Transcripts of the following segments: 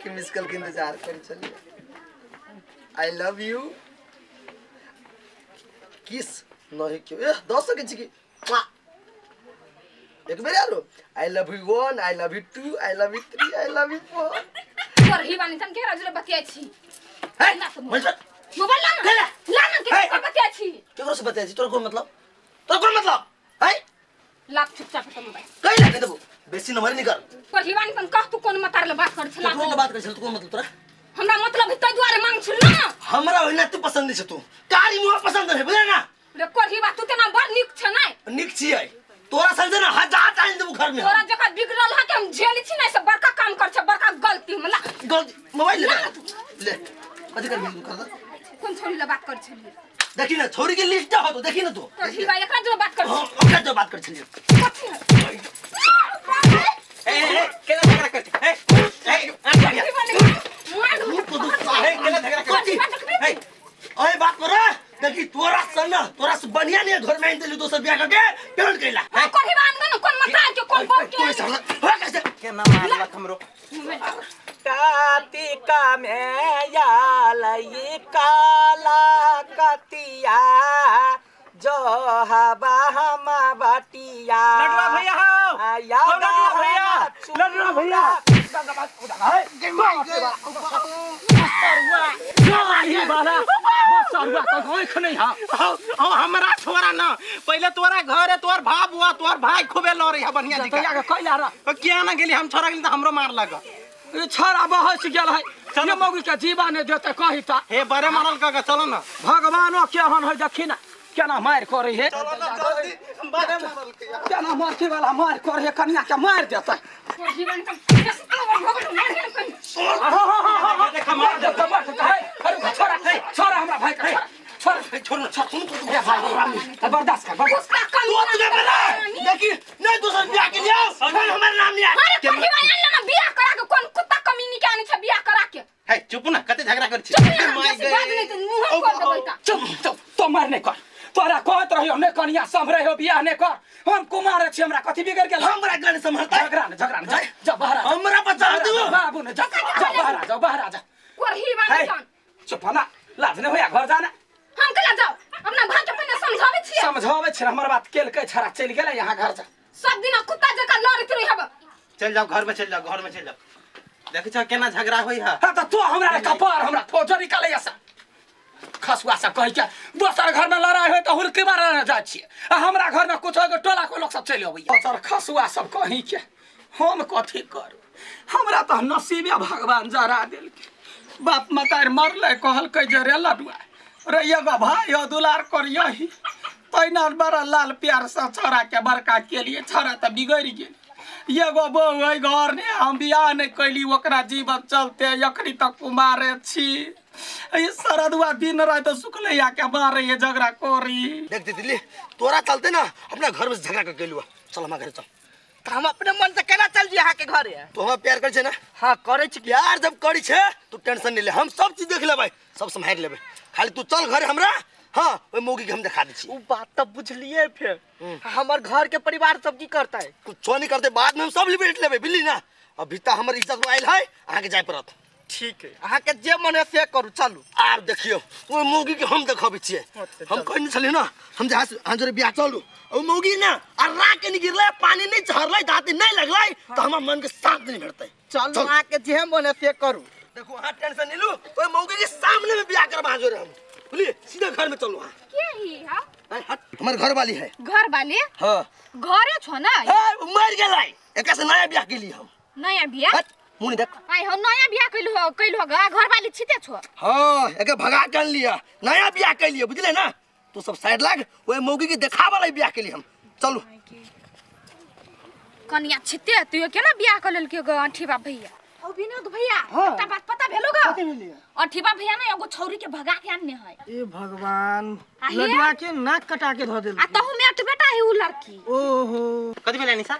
की miss call के इंतजार कर चलिए। आई लव यू किस नहीं क्यों 10 के चिकी एक बार यारो I love you 1 I love you 2 I love you 3 I love you 4 पर ही बानी तन के राजुले बतिया छी है मोबाइल ला ना के बतिया छी केकरो से बतिया छी तोर कोन मतलब है लाख चुपचाप तो मोबाइल कई लागे देबो बेसी नंबर नहीं कर पर ही बानी तन कह तू कोन मतार ले बात कर छला तू बात कर तू कोन मतलब तोरा हमरा मतलब तै द्वारे मांग छ ना हमरा होइना तू पसंद नहीं छ तू कारी मुआ पसंद है बुझे ना रे कोठी बात तू तेना बड़ निक छ नै निक छी है तोरा संग ना हजार टाइम देबो घर में तोरा जका बिगड़ल है कि हम झेली छी नै से बड़का काम कर छ बड़का गलती मला गलती मोबाइल ले कथि कर बिल कर कौन छोरी ले बात कर छली देखी ना छोरी के लिस्ट हो तो देखी ना तू कोठी बा एकरा जो बात कर हां ओकरा जो बात कर छली ए केना झगड़ा करती ए ओए बात कर देखी तोरा से बढ़िया नहीं घर में इंतली दोसर ब्याह करके पेमेंट कइला कोठी बा न कोन मता के कोन बोल के हो कैसे केना मारला हमरो कार्तिका में यालई काला कतिया जो हवा हम बटिया लडवा भैया हो लडवा भैया हमरा छोरा ना पहले तोरा घर है तोर भाव हुआ तोर भाई खूबे लो रही है बढ़िया दिखा कैला रा क्या ना गेली हम छोरा गेली त हमरो मार लगा छोरा बहस गेल है चलो मौगी के जीवन है देते कही ता हे बड़े मारल का चलो ना भगवानो केहन है देखी ना केना मार करे है चलो ना जल्दी बड़े मारल के केना मारते वाला मार करे है कन्या के मार देता कोठी बा न देखा मार देता अरे छोरा हमरा भाई का छोरा छोड़ बर्दाश्त कर देखी नहीं दूसरा ब्याह के लिए फिर हमारा नाम नहीं अरे कोठी बा न बियाह करा के कोन कुत्ता कमीनी के आनी छ बियाह करा के है चुप ना कते झगड़ा कर छी चुप तो मारने कर तोरा कहत रहियो ने कन्या संभरे हो बियाह ने कर हम कुमार छी हमरा कथि बिगड़ गेल हमरा गाने संभालता झगड़ा न जा बाहर हमरा बचा दू बाबू ने जा बाहर जा कोठी बा न चुप ना लाज ने होया घर जाना हम कला जाओ अपना भाई के पहले समझावे छ हमर बात केल के छरा चल गेले यहां घर जा सब दिन कुत्ता जका लड़त रही हब चल जाओ घर में चल जाओ देखि छ केना झगड़ा होई है हां तो हमरा कपार हमरा फोटो निकाले ऐसा खसुआ सब कहि के दोसर घर में लड़ाई होय त हुलके मारे न जा छी हमरा घर में कुछ टोला को लोग सब चल अबै दोसर खसुआ सब कहि के हम कथि करू हमरा त नसीबे भगवान जरा देल बाप मतार मरले कहल के जरे लडुआ रे एगो भाई हो दुलार करियही तैना बड़ा लाल प्यार से छोरा के बड़का के लिए छोरा त बिगड़ गेल एगो बहू है घर ने हम बियाह नहीं कैली ओकरा जीवन चलते यखनी तक कुमारे छी ये सरदुआ दिन रात सुखलैया के मारे ये झगड़ा कोरी देख दीदी तोरा चलते ना अपना घर में झगड़ा कर गेलुआ चल हम घर चल त हम अपने मन से केना चल जी यहां के घर है तो हम प्यार कर छे ना हां करे छी प्यार जब करी छे तू टेंशन नहीं ले हम सब चीज देख लेबै सब संभाल लेबै खाली तू चल घर हमरा हां ओए मौगी के हम दिखा दै छी उ बात त बुझलिए फिर हमर घर के परिवार सब की करता है कुछ नहीं करते बाद में हम सब लिपेट लेबै बिल्ली ना अभी त हमर इज्जत आइल है आगे जाय परत ठीक है अहाँ के जे मन है से करू चलू आर देखियो ओए मौगी के हम देखाबै छियै हम कहै न छली ना हम जहां जोरे बियाह चलू ओ मौगी ना अर्रा के नहीं गिरले पानी नहीं झरले दांती नहीं लगले तो हमर मन के शांत नहीं भेटतै चलू अहाँ के जे मन है से करू देखो हां टेंशन नहीं लू ओए मौगी के सामने में बियाह करबा जोरे हम बोलिए सीधा घर में चलो हां के ही हा हट हमार घर वाली है घर वाले हां घरे छ ना मर गेलै एका से नया बियाह के लिए हम नया बियाह मुनी देख आई हम नया बियाह कइलो घर वाली छिते छ हां एका भगा के लिया नया बियाह के लिए बुझले ना तू सब साइड लाग ओए मौगी के देखावा वाला बियाह के लिए हम चलो कन्या छिते तू केना बियाह कर लेल के अंठीबा भैया ओ विनोद भैया एकटा बात पता भेलो ग कथि मिलिए अंठीबा भैया ना एगो छौरी के भगा के आनने है ए भगवान लडुआ के नाक कटा के ध देल आ तहु में एक बेटा है उ लड़की ओहो कथि भेलै निशा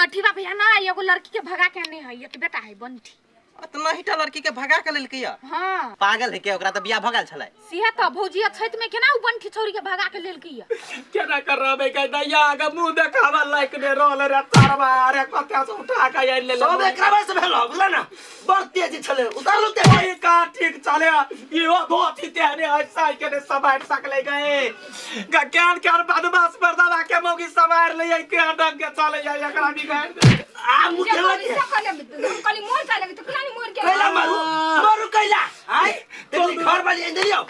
अंठीबा भैया ना एगो लड़की के भगा के आनने है एक बेटा है बंठी इतना हिटा लड़की के भगा के लेल किया हां पागल है के ओकरा त बियाह भगल छलै सिया त भौजिया छैत में केना उ बंठी छोरी के भगा के लेल किया केना कर रहबे के दैया आगे मुंह देखावा लायक ने रोल रे तारवा रे कते से उठा के आइ ले सब एकरा से भेल बुझला ना बड़ तेज छले उतार लते ओए का ठीक चले इहो धोती तेहने ऐसा के ने सवार सकले गए गज्ञान के बदमाश परदावा के मौगी सवार ले आई के ढंग के चले जाय एकरा बिगाड़ आ मुखेला के कली मोर का लगे तो कलानी मोर के कैला मारू मारू कैला आई तेरी घर वाली अंदर आओ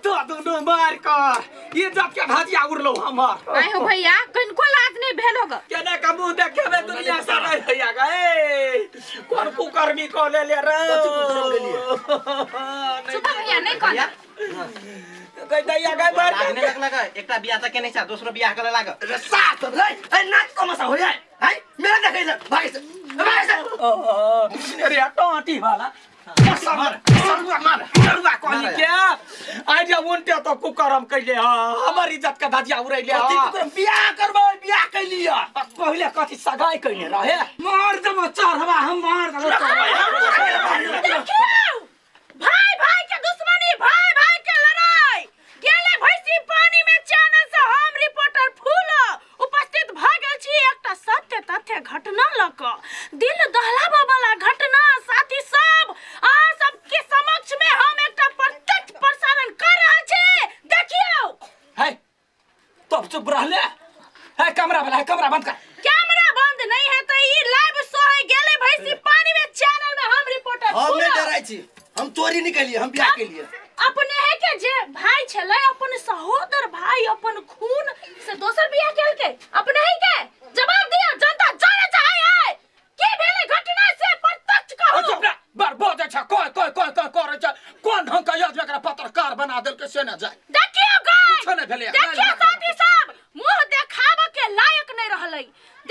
तो दोनों मार कर ये जब के भाजिया उड़लो हमर आए हो भैया कनको लाज नहीं भेल होगा केना का मुंह देखेबे दुनिया से नहीं भैया गए कौन कुकर्मी को ले रे सुता भैया नहीं कहना गई दैया गई बार लागने लगला एकटा बियाह त के नहीं छ दूसरो बियाह करे लाग रे साथ रे ए नाच तमाशा हो जाए है मेरा देखै भाई से अरे टोटी वाला सरुआ कहली क्या आई जा उनटे तो कुकरम कैले ह हमर इज्जत के धजिया उड़ैले ह कुकरम बियाह करबो बियाह कैलिया पहिले कथि सगाई कैले रहे मार दम चढ़वा हम मार दम भाई भाई के दुश्मनी भाई भाई के लड़ाई गेले भैंसी पानी में चैनल से हम रिपोर्टर फूल उपस्थित भ गेल छी एकटा सत्य तथ्य घटना लक दिल दहलाबा वाला घटना साथी सब आ सबके समक्ष में हम एकटा प्रत्यक्ष प्रसारण कर रहल छी देखियो है तब चुप रहले है कैमरा बंद कर कैमरा बंद नहीं है तो ई लाइव शो है गेले भैंसी पानी में चैनल में हम रिपोर्टर हम फूल नहीं डराई छी हम चोरी नहीं कैलिए हम बियाह कैलिए अपने है के जे भाई छले अपन सहोदर भाई अपन खून से दोसर बियाह केल के अपने है के जवाब दिया जनता जाने चाहे है की भेले घटना से प्रत्यक्ष कहू चुप रे बार बोझ छ कोई करे छ कोन ढंग का याद एकरा पत्रकार बना देल के से न जाय देखियो गाइस कुछ नहीं भेले देखियो साथी सब मुंह देखाब के लायक नहीं रहलै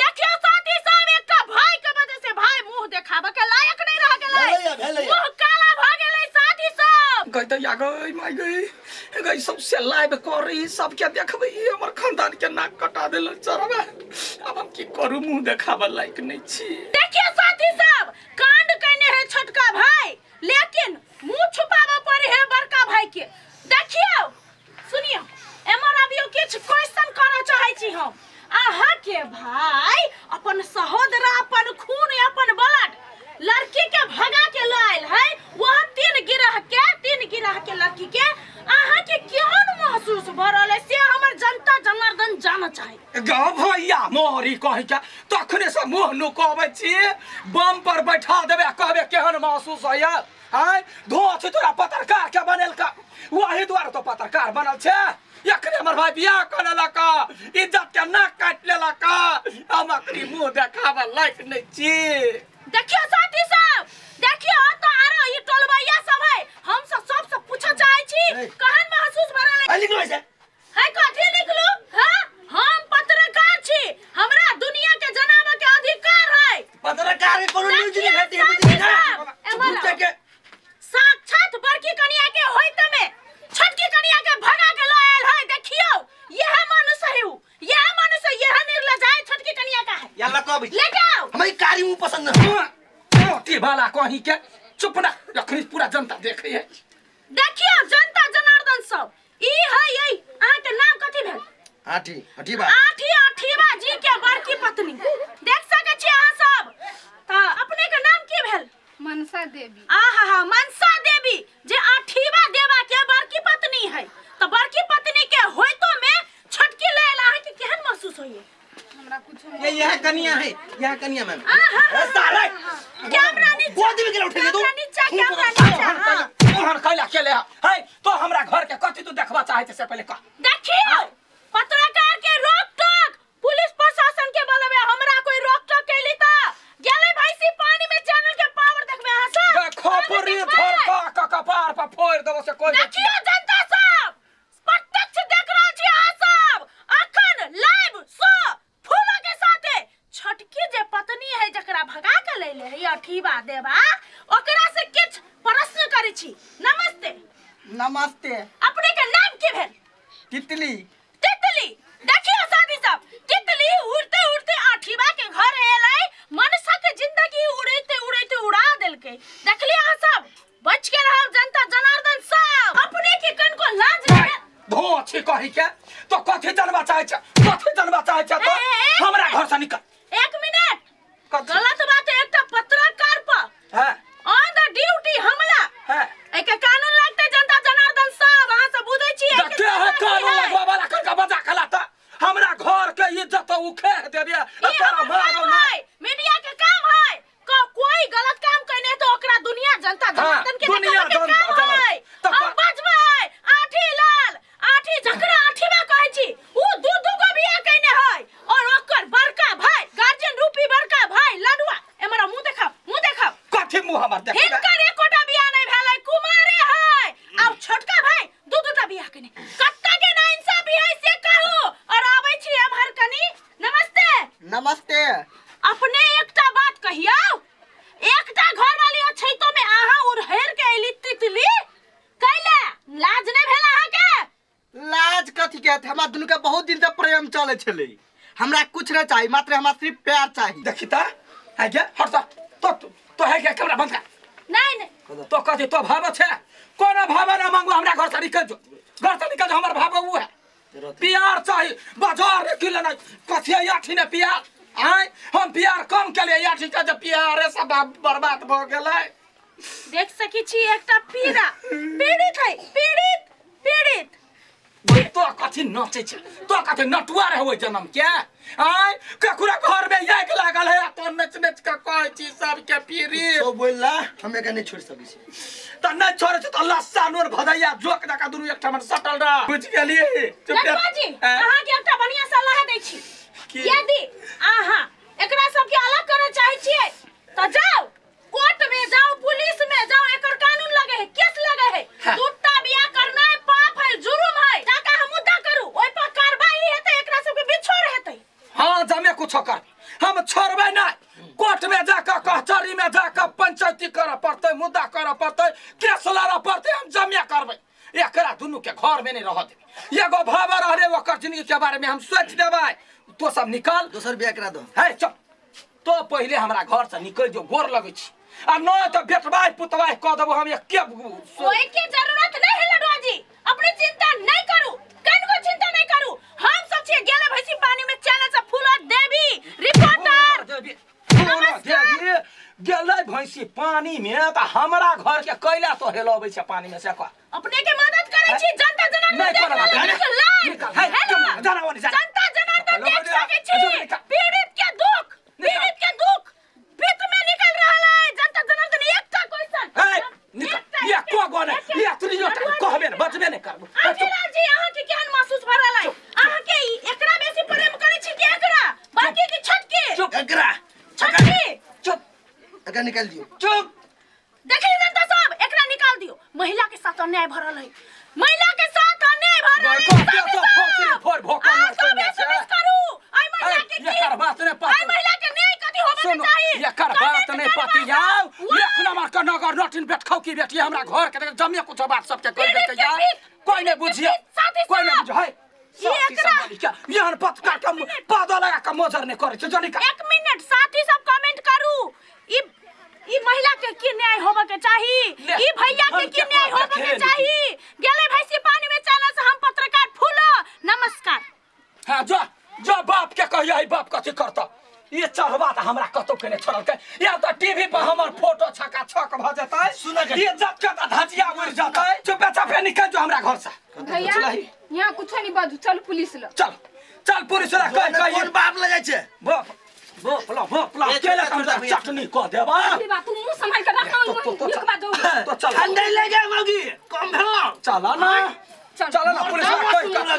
देखियो साथी सब एकटा भाई के वजह से भाई मुंह देखाब के लायक नहीं रह गेलै मुंह काला भ गेलै साथी सब गई दैया गई माय गई सबसे लाइव कर रही सबके देखबै हमर खानदान के नाक कटा देल चरबा अब हम की करू मुंह देखाब लायक नहीं छी देखिए साथी सब कांड कहने है छोटका भाई लेकिन मुंह छुपावा पड़े है बड़का भाई के देखियो सुनियो एमर अबियो किछ क्वेश्चन करना चाहे छी हम आहा के भाई अपन सहोदर अपन खून अपन ब्लड लड़की के भगा के लायल है वह तीन गिरह के लड़की के आहा के केहन महसूस भ रहल है से हमर जनता जनार्दन जाना चाहे गा भैया मोरी कहि के तखने से मुंह नुकाबै छी बम पर बैठा देबे कहबे केहन महसूस होया हाय धो छ तोरा पत्रकार के बनेल का वही द्वारा तो पत्रकार बनल छे एकरे हमर भाई बियाह करला का इज्जत के नाक काट लेला का हम अकरी मुंह देखावा लायक नहीं छी देखियो साथी सब देखियो तो आरो ई टोलबैया सब है हम सब पूछा चाहे छी कहन महसूस भ रहल है लिखलो है कथि लिखलू हां हम पत्रकार छी हमरा दुनिया के जनाबे के अधिकार है पत्रकार के कोनो न्यूज नहीं भेटै बुझी ना के साक्षात बड़की कन्या के होइत में छोटकी कन्या के भगा के लायल है देखियो यह मनुष्य है यह मनुष्य यह निर्लज है छोटकी कन्या का है यल्ला कब ले जाओ हमें कारी मुंह पसंद नहीं मोटी वाला कहि के चुप ना अखनी पूरा जनता देखे है देखियो जनता जनार्दन सब ई है यही अहाँ के नाम कथि भेल आठीबा आठीबा जी के बड़की पत्नी देख सके छी अहाँ सब त अपने के नाम की भेल मनसा देवी आहा मनसा देवी जे आठीबा देवा के बड़की पत्नी है त बड़की पत्नी के होइतो में छोटकी लेल अहाँ के केहन महसूस होइए हमरा कुछ ये यह कन्या मैम आहा साले कैमरा नीचे बोझ भी के उठे दे तू कैमरा नीचे तोहन कैला केले है तो हमरा घर के कथि तू देखबा चाहे से पहले कह देखियो पत्रकार के रोक टोक पुलिस प्रशासन के बलवे हमरा कोई रोक टोक कैली त गेले भैंसी पानी में चैनल के पावर देखबे अहाँ सब खोपरी धर का कपार पर फोड़ देबो से कोई देखियो जनता सब प्रत्यक्ष देख रहल छी अहाँ सब अखन लाइव शो फूलो के साथे छोटकी जे पत्नी है जकरा भगा के लैले है अठीबा देवा ओकरा से किछ प्रश्न करै छी नमस्ते अपने के नाम की भेल तितली देखियो साथी सब तितली उड़ते उड़ते आठीबा के घर एलै मनुष्य के जिंदगी उड़ते उड़ा देलकै के देखलिए अहाँ सब बच के रहो जनता जनार्दन सब अपने के कन को लाज नहीं धो अच्छी कही के तो कथी जनबा चाहे छ कथी जनबा चाहे छ तो हमरा घर से निकल 1 मिनट कथी गलत बात है एकटा पत्रकार पर हां ऑन द ड्यूटी हमला हां एक कानून लागते जनता जनार्दन सब अहाँ सब बुझै छी देखते है कानून लगवा वाला करके बजा खला त हमरा घर के इज्जत उखेड़ देबे तोरा मारो ना मीडिया के काम है कोई गलत काम करने तो ओकरा दुनिया जनता जनार्दन के दुनिया जनता जनार्दन हम बजबै आठी लाल आठी झकरा आठी में कहै छी उ दू गो बियाह कइने है और ओकर बड़का भाई गार्जियन रूपी बड़का भाई लडुआ एमरा मुंह देखाओ कथी मुंह हमर देख हिनकर एकोटा बियाह नहीं भेलै कुमारे है अब छोटका भाई दू बियाह कइने कत्ता के ना इंसाफी है से कहू और आबै छी हमर कनी नमस्ते अपने एकटा बात कहियो एकटा घर वाली छै तो में आहा उड़हेर के एली तितली कैले लाज नै भेला हा के लाज कथी के हमरा दुनु के बहुत दिन से प्रेम चले छले हमरा कुछ नहीं चाहिए मात्र हमरा सिर्फ प्यार चाहिए देखी त है के हट तो है के कैमरा बंद कर नहीं तो कथी तो भाव छे कोनो भाव ना मांगो हमरा घर से निकल जो घर से निकल जो हमर भाव वो है प्यार चाहिए बाजार किलो ना कथी याठी ने प्यार आय हम प्यार कम के लिए याठी का जब प्यार है सब बर्बाद भ गेलै देख सकी छी एकटा पीड़ित है पीड़ित तो कथी नचे छ तो कथी नटुआ रे होय जन्म के आय ककुरा घर में एक लागल है तो नच के कहै छी सब के पीरी तो बोलला हमें का नहीं छोड़ सकै छी त नहीं छोड़े छ त लस्सा नूर भदैया जोक दका दुनु एकटा में सटल रह बुझ गेलिए जी अहाँ के एकटा बढ़िया सलाह दै छी यदि अहाँ एकरा सब के अलग करे चाहे छियै त जाओ कोर्ट में जाओ पुलिस में जाओ एकर कानून लगे है केस लगे है दूटा बियाह करना है पाप है जुर्म है ताका हम मुद्दा करू ओइ पर कार्रवाई हेतै एकरा सब के बिछोड़ हेतै हां जमे कुछ कर हम छोड़बै ना कोर्ट में जाकर कचहरी में जाकर पंचायती कर पड़ते मुद्दा कर पड़ते केस लड़ पड़ते हम जमे करबै एकरा दुनु के घर में नहीं रह देबै एगो भाव रहले ओकर जिंदगी के बारे में हम सोच देबै तो सब निकाल दोसर बियाह करा दो है चुप तो पहले हमरा घर से निकल जो गोर लगै छी आ न तो बेटबाई पुतबाई कह देबो हम एक के ओए के जरूरत नहीं है लडुआ जी अपनी चिंता नहीं करू कनको चिंता नहीं करू हम सब छिए गेले भैसी पानी में चैनल से फूला देवी रिपोर्टर देवी गेलै भैंसी पानी में त हमरा घर के कैला तो हेलबै छ पानी में से का अपने के मदद करे छी जनता जनार्दन जनता जनार्दन देख सके छी पीड़ित के दुख पीत में निकल रहल है जनता जनार्दन एकटा क्वेश्चन निकल ये को गने ये तुरियो कहबे न बचबे न करबो आखिर जी अहाँ के केहन महसूस भ रहल है अहाँ के एकरा बेसी प्रेम करे छी कि एकरा बाकी की छटके चुप एकरा छटके चुप एकरा निकाल दियो चुप देखिए जनता सब एकरा निकाल दियो महिला के साथ अन्याय भरल है महिला के साथ अन्याय भरल है तो फोड़ फोड़ भोका न करू आई महिला के ये कर बात ने आई महिला के न्याय कथि होबे के चाहिए ये कर बात ने पति जाओ एक नंबर का नगर नटिन बेट खौकी बेटी हमरा घर के जमिया कुछ बात सब के कर देते यार कोई नहीं बुझिए कोई नहीं बुझे है यहाँ पत्रकार का पादो लगा का मोजर ने करे छ जनी का 1 मिनट साथी सब कमेंट करू ई महिला के की न्याय होबे के चाहिए ई भैया के की न्याय होबे के चाहिए गेले भैंसी पानी में चैनल से हम पत्रकार फूलो नमस्कार हां जो बाप के कहिया है बाप कथि करता ये चढ़वा त हमरा कतो के ने छोड़ल के या तो टीवी पर हमर फोटो छका छक भ जतै सुन के ये जत के धजिया उड़ जतै चुपे चापे निकल जो हमरा घर से भैया यहाँ कुछ नहीं बाजू चल पुलिस लो चल पुलिस ला कह कोन बाप लगे छे बाप ला केला हमरा चटनी क देबा बात तू मुंह संभाल के रख एक बात तो चल ठंडे लगे मौगी कम भेलो चला ना पुलिस ला कह